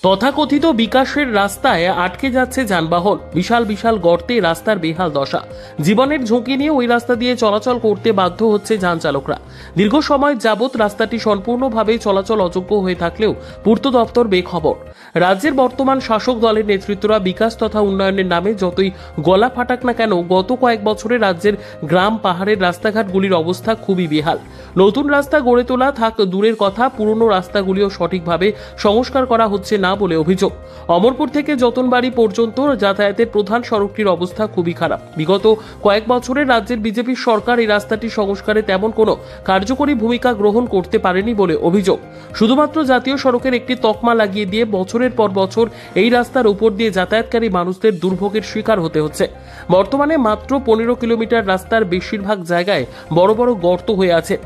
তথাকথিত বিকাশের রাস্তায় আটকে যাচ্ছে যানবাহন, বিশাল বিশাল গর্তে রাস্তার বেহাল দশা। জীবনের ঝুঁকি নিয়ে ওই রাস্তা দিয়ে চলাচল করতে বাধ্য হচ্ছে যান চালকরা। দীর্ঘ সময় যাবৎ রাস্তাটি সম্পূর্ণভাবে চলাচল অযোগ্য হয়ে থাকলেও পূর্ত দপ্তর বেখবর। রাজ্যের বর্তমান শাসক দলের নেতৃত্বরা বিকাশ তথা উন্নয়নের নামে যতই গলা ফাটাক না কেন, গত কয়েক বছরে রাজ্যের গ্রাম পাহাড়ের রাস্তাঘাটগুলির অবস্থা খুবই বেহাল। নতুন রাস্তা গড়ে তোলা থাক দূরের কথা, পুরনো রাস্তাগুলিও সঠিকভাবে সংস্কার করা হচ্ছে না বলে অভিযোগ। অমরপুর থেকে যতনবাড়ি পর্যন্ত যাতায়াতের প্রধান সড়কটির অবস্থা খুবই খারাপ। বিগত কয়েক বছরে রাজ্যের বিজেপি সরকার এই রাস্তাটি সংস্কারে তেমন কোনো কার্যকরী ভূমিকা গ্রহণ করতে পারেনি বলে অভিযোগ। শুধুমাত্র জাতীয় সড়কের একটি তকমা লাগিয়ে দিয়ে বছরের পর বছর এই রাস্তার উপর দিয়ে যাতায়াতকারী মানুষদের দুর্ভোগের শিকার হতে হচ্ছে। বর্তমানে মাত্র 15 কিলোমিটার রাস্তার বেশিরভাগ জায়গায় বড় বড় গর্ত হয়ে আছে।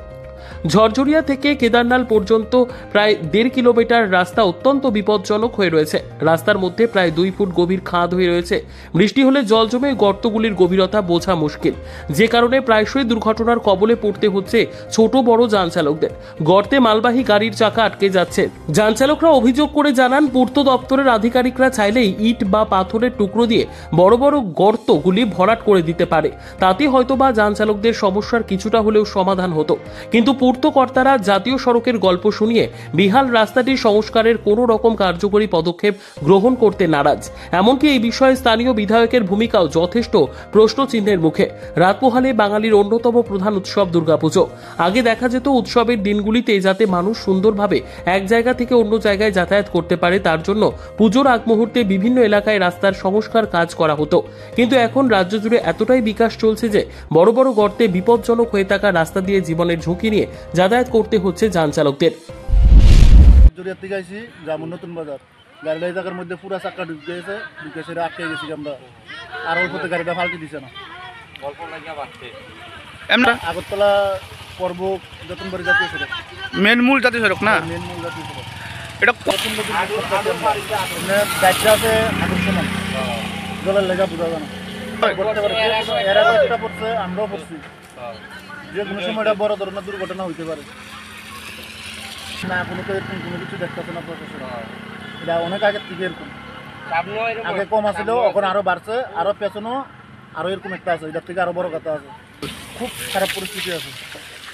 ঝরঝরিয়া থেকে কেদারনাল পর্যন্ত প্রায় 1.5 কিলোমিটার রাস্তা অত্যন্ত বিপজ্জনক হয়ে রয়েছে। রাস্তার মধ্যে প্রায় 2 ফুট গভীর খাদ হয়ে রয়েছে। বৃষ্টি হলে জল জমে গর্তগুলির গভীরতা বোঝা মুশকিল, যে কারণে প্রায়শই দুর্ঘটনার কবলে পড়তে হচ্ছে ছোট বড় যান চালকদের। গর্তে মালবাহী গাড়ির চাকা আটকে যাচ্ছে। যান চালকরা অভিযোগ করে জানান, পূর্ত দপ্তরের আধিকারিকরা চাইলেই ইট বা পাথরের টুকরো দিয়ে বড় বড় গর্তগুলি ভরাট করে দিতে পারে। তাতে হয়তোবা যান চালকদের সমস্যার কিছুটা হলেও সমাধান হতো। কিন্তু পূর্তকর্তারা জাতীয় সড়কের গল্প শুনিয়ে বিহাল রাস্তাটি সংস্কারের কোনো রকম কার্যকরী পদক্ষেপ গ্রহণ করতে নারাজ। এমনকি এই বিষয়ে স্থানীয় বিধায়কের ভূমিকাও যথেষ্ট প্রশ্নচিহ্নের মুখে। রাত পোহালে বাঙালির অন্যতম প্রধান উৎসব দুর্গাপুজো। আগে দেখা যেত উৎসবের দিনগুলিতে যাতে মানুষ সুন্দরভাবে এক জায়গা থেকে অন্য জায়গায় যাতায়াত করতে পারে, তার জন্য পুজোর আগ মুহূর্তে বিভিন্ন এলাকায় রাস্তার সংস্কার কাজ করা হতো। কিন্তু এখন রাজ্য জুড়ে এতটাই বিকাশ চলছে যে বড় বড় গর্তে বিপজ্জনক হয়ে থাকা রাস্তা দিয়ে জীবনের ঝুঁকি নিয়ে যাতায়াত করতে হচ্ছে যান চালকদের। নতুন বাজার গাড়িটা এই জায়গার মধ্যে পুরা চাক্কা ঢুকে গেছে, ঢুকে সেটা আটকে গেছি আমরা। আর ওই পথে গাড়িটা ফালতে দিছে না। আগরতলা পর্ব যতনবাড়ি জাতীয় সড়ক, মেন মূল জাতীয় সড়ক না, মেন মূল জাতীয় সড়ক। এটা গাড়িটা আছে আকর্ষণ জলের লেগা বোঝা যায় না। এরা যেটা পড়ছে আমরাও পড়ছি, যে কোনো সময় এটা বড় ধরনের দুর্ঘটনা হইতে পারে না। কোনো তো এরকম কোনো কিছু দেখতেছে না প্রশাসন। এটা অনেক আগের থেকে এরকম, আগে কম আসলেও এখন আরো বাড়ছে, আরো পেছনেও আরো এরকম একটা আছে, এটার থেকে আরো বড় কথা আছে। খুব খারাপ পরিস্থিতি আছে,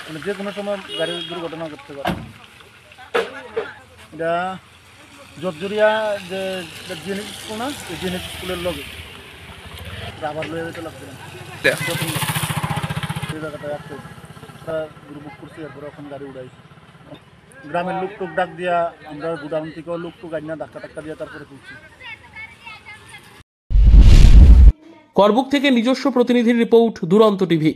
মানে যে কোনো সময় গাড়ির দুর্ঘটনা করতে পারে। এটা জর্জরিয়া যে জিএনএস স্কুল না, এই জিএনএস স্কুলের লগে আবার লয়ে যেতে লাগছিলাম সেই জায়গাটায় আসতে বুক করছি। এরপরে ওখানে গাড়ি উড়াইছি। গ্রামের লোক টুক ডাক দিয়া আমরা গুডাউন থেকেও লোক টুক গাড়ি না ধাক্কা টাক্কা দিয়া তারপরে তুলছি। করবুক থেকে নিজস্ব প্রতিনিধির রিপোর্ট, দুরন্ত টিভি।